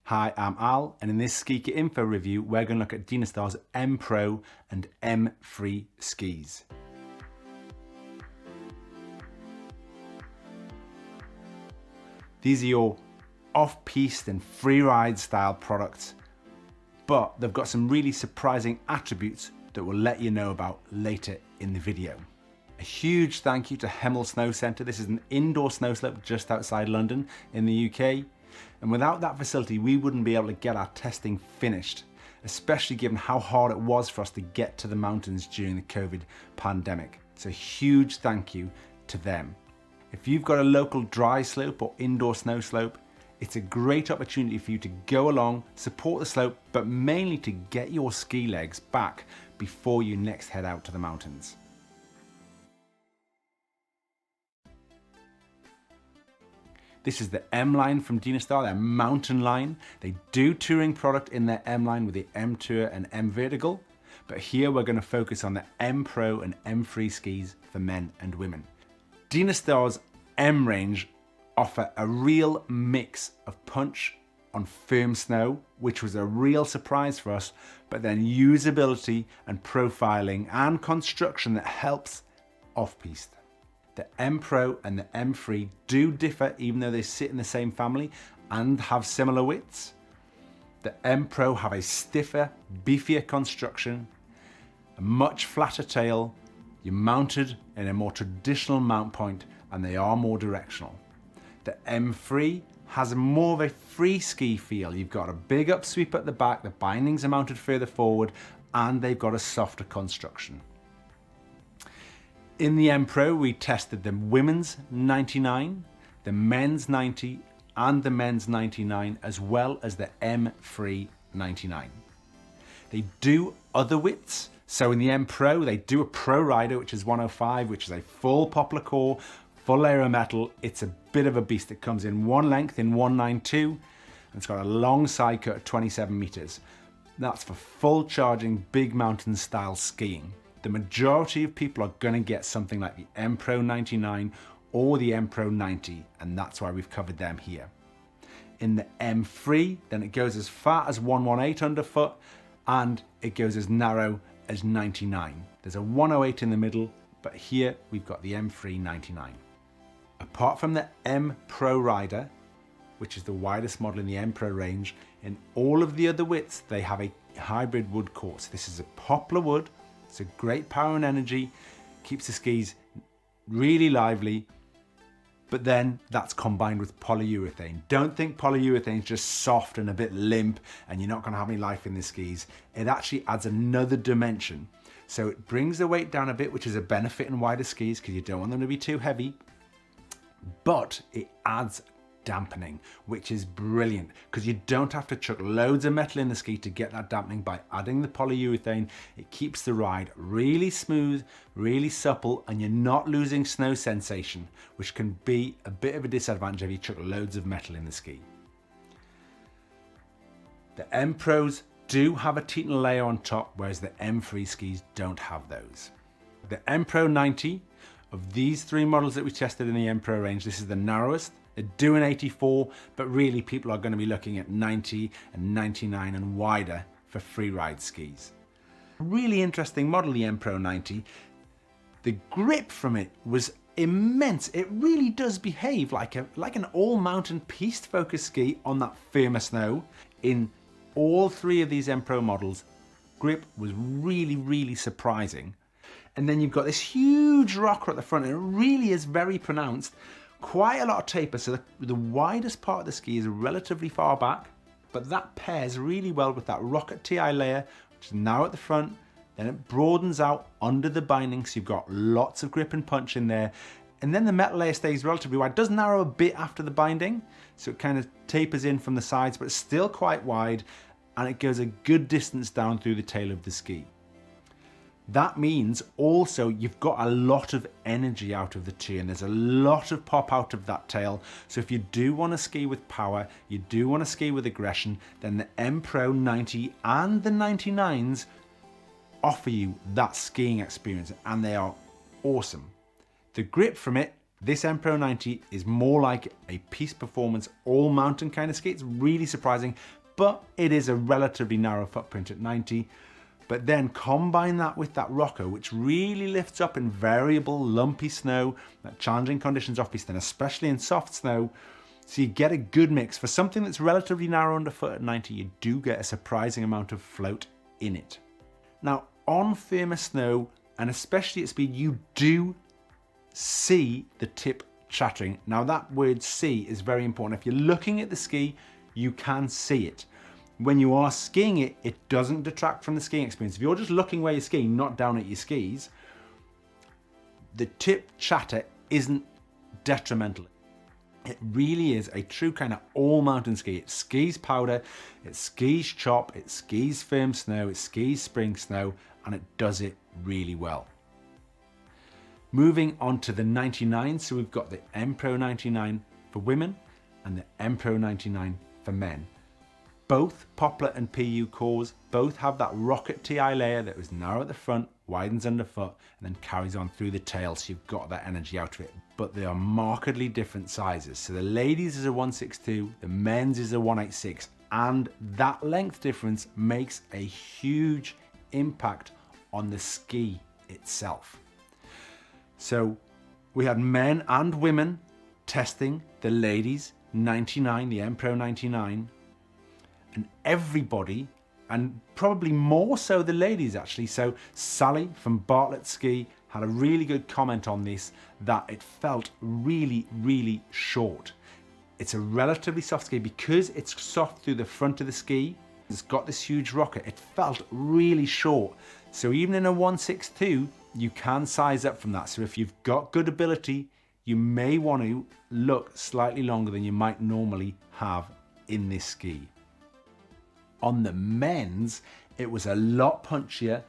Hi, I'm Al, and in this Ski Kit Info review, we're going to look at Dynastar's M Pro and M Free skis. These are your off-piste and free-ride style products, but they've got some really surprising attributes that we'll let you know about later in the video. A huge thank you to Hemel Snow Centre. This is an indoor snow slope just outside London in the UK. And without that facility, we wouldn't be able to get our testing finished, especially given how hard it was for us to get to the mountains during the COVID pandemic. So a huge thank you to them. If you've got a local dry slope or indoor snow slope, it's a great opportunity for you to go along, support the slope, but mainly to get your ski legs back before you next head out to the mountains. This is the M line from Dynastar, their mountain line. They do touring product in their M line with the M Tour and M Vertical, but here we're going to focus on the M Pro and M Free skis for men and women. Dynastar's M range offer a real mix of punch on firm snow, which was a real surprise for us, but then usability and profiling and construction that helps off-piste. The M Pro and the M Free do differ even though they sit in the same family and have similar widths. The M Pro have a stiffer, beefier construction, a much flatter tail, you're mounted in a more traditional mount point, and they are more directional. The M Free has more of a free ski feel. You've got a big upsweep at the back, the bindings are mounted further forward, and they've got a softer construction. In the M Pro, we tested the women's 99, the men's 90, and the men's 99, as well as the M Free 99. They do other widths. So in the M Pro, they do a Pro Rider, which is 105, which is a full poplar core, full layer of metal. It's a bit of a beast. It comes in one length in 192, and it's got a long side cut of 27 meters. That's for full charging, big mountain style skiing. The majority of people are going to get something like the M Pro 99 or the M Pro 90, and that's why we've covered them here. In the M Free, then it goes as far as 118 underfoot, and it goes as narrow as 99. There's a 108 in the middle, but here we've got the M Free 99. Apart from the M Pro Rider, which is the widest model in the M Pro range, in all of the other widths, they have a hybrid wood core. So this is a poplar wood. It's a great power and energy, keeps the skis really lively, but then that's combined with polyurethane. Don't think polyurethane is just soft and a bit limp and you're not going to have any life in the skis. It actually adds another dimension. So it brings the weight down a bit, which is a benefit in wider skis because you don't want them to be too heavy, but it adds dampening, which is brilliant because you don't have to chuck loads of metal in the ski to get that dampening. By adding the polyurethane, it keeps the ride really smooth, really supple, and you're not losing snow sensation, which can be a bit of a disadvantage if you chuck loads of metal in the ski. The M Pros do have a Titan layer on top, whereas the M Free skis don't have those. The M Pro 90, of these three models that we tested in the M Pro range, this is the narrowest. They do an 84, but really people are going to be looking at 90 and 99 and wider for free ride skis. Really interesting model, the M Pro 90. The grip from it was immense. It really does behave like an all mountain piste focused ski on that firmer snow. In all three of these M Pro models, grip was really surprising. And then you've got this huge rocker at the front, and it really is very pronounced. Quite a lot of taper, so the widest part of the ski is relatively far back, but that pairs really well with that Rocket TI layer, which is now at the front. Then it broadens out under the binding, so you've got lots of grip and punch in there. And then the metal layer stays relatively wide. It does narrow a bit after the binding, so it kind of tapers in from the sides, but it's still quite wide, and it goes a good distance down through the tail of the ski. That means also you've got a lot of energy out of the turn. There's a lot of pop out of that tail. So if you do want to ski with power, you do want to ski with aggression, then the M Pro 90 and the 99s offer you that skiing experience, and they are awesome. The grip from it This M Pro 90 is more like a piste performance all mountain kind of ski. It's really surprising, but it is a relatively narrow footprint at 90. But then combine that with that rocker, which really lifts up in variable, lumpy snow, challenging conditions off-piste, and especially in soft snow. So you get a good mix. For something that's relatively narrow underfoot at 90, you do get a surprising amount of float in it. Now, on firmer snow, and especially at speed, you do see the tip chattering. Now, that word see is very important. If you're looking at the ski, you can see it. When you are skiing it, it doesn't detract from the skiing experience. If you're just looking where you're skiing, not down at your skis, the tip chatter isn't detrimental. It really is a true kind of all mountain ski. It skis powder, it skis chop, it skis firm snow, it skis spring snow, and it does it really well. Moving on to the 99, so we've got the M Pro 99 for women and the M Pro 99 for men. Both Poplar and PU cores both have that rocket TI layer that was narrow at the front, widens underfoot, and then carries on through the tail, so you've got that energy out of it. But they are markedly different sizes. So the ladies is a 162, the men's is a 186, and that length difference makes a huge impact on the ski itself. So we had men and women testing the ladies 99, the M Pro 99, and everybody, and probably more so the ladies actually. So Sally from Bartlett Ski had a really good comment on this, that it felt really, really short. It's a relatively soft ski because it's soft through the front of the ski. It's got this huge rocker. It felt really short. So even in a 162, you can size up from that. So if you've got good ability, you may want to look slightly longer than you might normally have in this ski. On the men's, it was a lot punchier,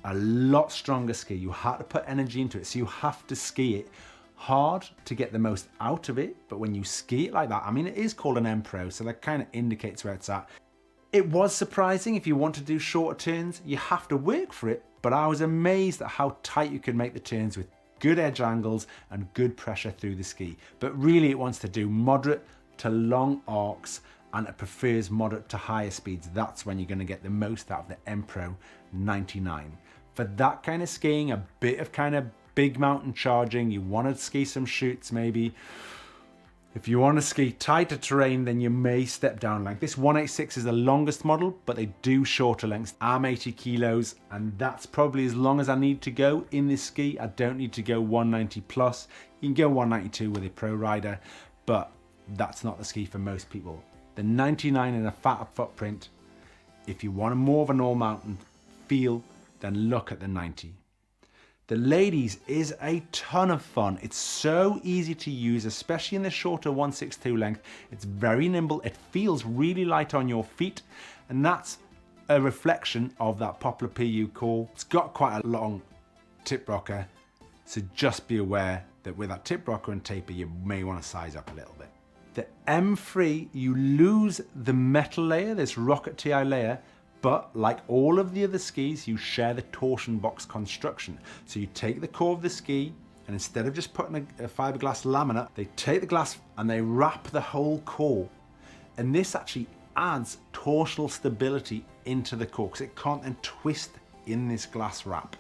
a lot stronger ski. You had to put energy into it, so you have to ski it hard to get the most out of it. But when you ski it like that, I mean, it is called an M Pro, so that kind of indicates where it's at. It was surprising. If you want to do shorter turns, you have to work for it, but I was amazed at how tight you could make the turns with good edge angles and good pressure through the ski. But really it wants to do moderate to long arcs, and it prefers moderate to higher speeds. That's when you're going to get the most out of the M Pro 99. For that kind of skiing, a bit of kind of big mountain charging, you want to ski some chutes maybe. If you want to ski tighter terrain, then you may step down length. This 186 is the longest model, but they do shorter lengths. I'm 80 kilos, and that's probably as long as I need to go in this ski. I don't need to go 190 plus. You can go 192 with a pro rider, but that's not the ski for most people. The 99 in a fatter footprint, if you want more of an all mountain feel, then look at the 90. The ladies is a ton of fun. It's so easy to use, especially in the shorter 162 length. It's very nimble. It feels really light on your feet, and that's a reflection of that Poplar PU core. It's got quite a long tip rocker, so just be aware that with that tip rocker and taper, you may want to size up a little bit. The M3, you lose the metal layer, this rocket TI layer, but like all of the other skis, you share the torsion box construction. So you take the core of the ski, and instead of just putting a fiberglass laminate, they take the glass and they wrap the whole core. And this actually adds torsional stability into the core, because it can't then twist in this glass wrap.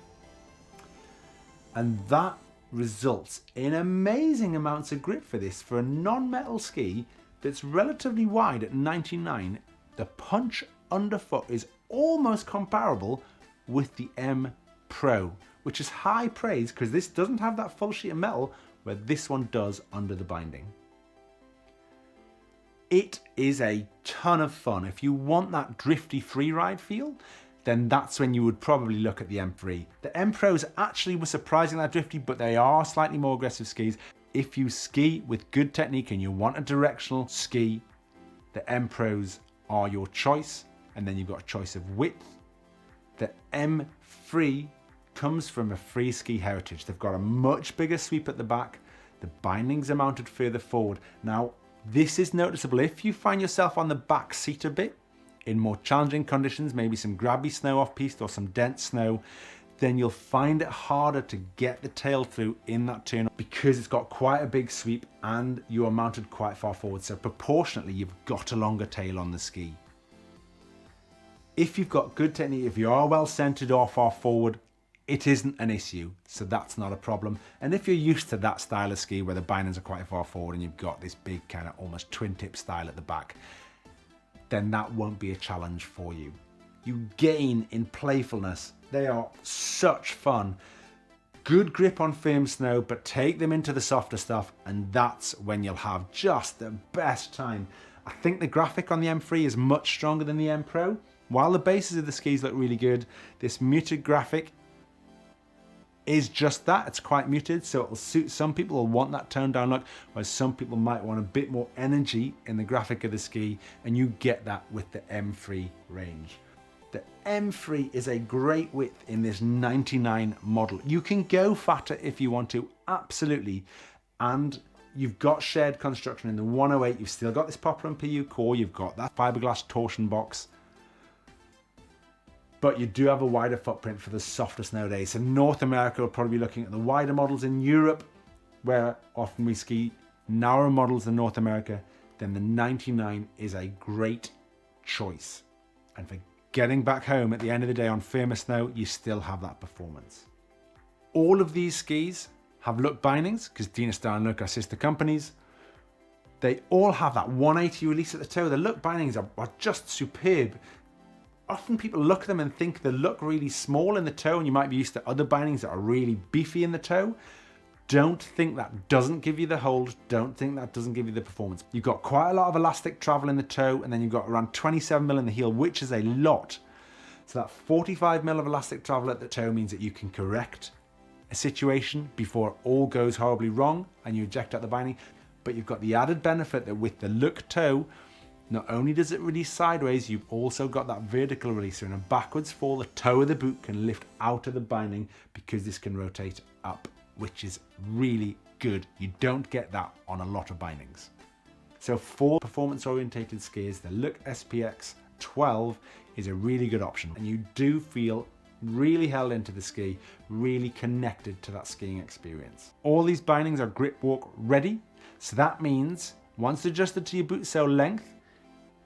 And that results in amazing amounts of grip for this. For a non-metal ski that's relatively wide at 99, the punch underfoot is almost comparable with the M Pro, which is high praise because this doesn't have that full sheet of metal where this one does under the binding. It is a ton of fun. If you want that drifty freeride feel, then that's when you would probably look at the M3. The M Pros actually were surprising that drifty, but they are slightly more aggressive skis. If you ski with good technique and you want a directional ski, the M Pros are your choice. And then you've got a choice of width. The M3 comes from a free ski heritage. They've got a much bigger sweep at the back. The bindings are mounted further forward. Now, this is noticeable if you find yourself on the back seat a bit in more challenging conditions, maybe some grabby snow off piste or some dense snow. then you'll find it harder to get the tail through in that turn because it's got quite a big sweep and you are mounted quite far forward. So proportionately, you've got a longer tail on the ski. If you've got good technique, if you are well centered or far forward, it isn't an issue, so that's not a problem. And if you're used to that style of ski where the bindings are quite far forward and you've got this big kind of almost twin tip style at the back, then that won't be a challenge for you. You gain in playfulness. They are such fun. Good grip on firm snow, but take them into the softer stuff and that's when you'll have just the best time. I think the graphic on the M3 is much stronger than the M Pro. While the bases of the skis look really good, this muted graphic is just that. It's quite muted, so it'll suit some people will want that toned down look, whereas some people might want a bit more energy in the graphic of the ski, and you get that with the M3 range. The M3 is a great width in this 99 model. You can go fatter if you want to, absolutely, and you've got shared construction in the 108. You've still got this Poplar and PU core, you've got that fiberglass torsion box, but you do have a wider footprint for the softer snow days. So North America will probably be looking at the wider models. In Europe, where often we ski narrower models than North America, then the 99 is a great choice. And for getting back home at the end of the day on firmer snow, you still have that performance. All of these skis have Look bindings, because Dynastar and Look are sister companies. They all have that 180 release at the toe. The Look bindings are just superb. Often people look at them and think they look really small in the toe, and you might be used to other bindings that are really beefy in the toe. Don't think that doesn't give you the hold. Don't think that doesn't give you the performance. You've got quite a lot of elastic travel in the toe, and then you've got around 27mm in the heel, which is a lot. So that 45mm of elastic travel at the toe means that you can correct a situation before it all goes horribly wrong and you eject out the binding. But you've got the added benefit that with the Look toe, not only does it release sideways, you've also got that vertical release. So in a backwards fall, the toe of the boot can lift out of the binding because this can rotate up, which is really good. You don't get that on a lot of bindings. So for performance-orientated skiers, the Look SPX 12 is a really good option. And you do feel really held into the ski, really connected to that skiing experience. All these bindings are grip walk ready. So that means once adjusted to your boot sole length,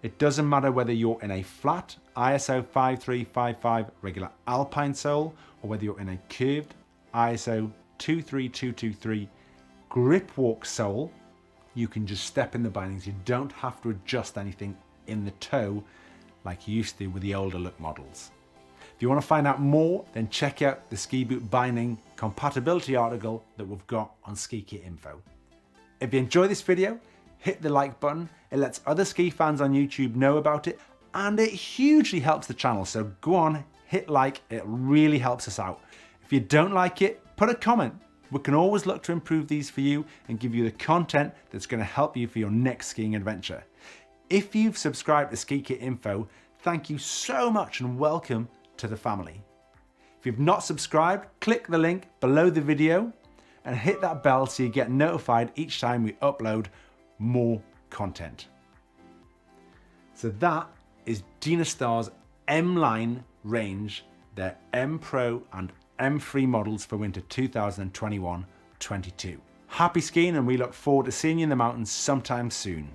it doesn't matter whether you're in a flat ISO 5355 regular alpine sole or whether you're in a curved ISO 23223 grip walk sole, you can just step in the bindings. You don't have to adjust anything in the toe like you used to with the older Look models. If you want to find out more, then check out the ski boot binding compatibility article that we've got on Ski Kit Info. If you enjoy this video, hit the like button. It lets other ski fans on YouTube know about it, and it hugely helps the channel. So go on, hit like, it really helps us out. If you don't like it, put a comment. We can always look to improve these for you and give you the content that's going to help you for your next skiing adventure. If you've subscribed to Ski Kit Info, thank you so much and welcome to the family. If you've not subscribed, click the link below the video and hit that bell so you get notified each time we upload more content. So that is Dynastar's M-Line range, their M Pro and M3 models for winter 2021-22. Happy skiing, and we look forward to seeing you in the mountains sometime soon.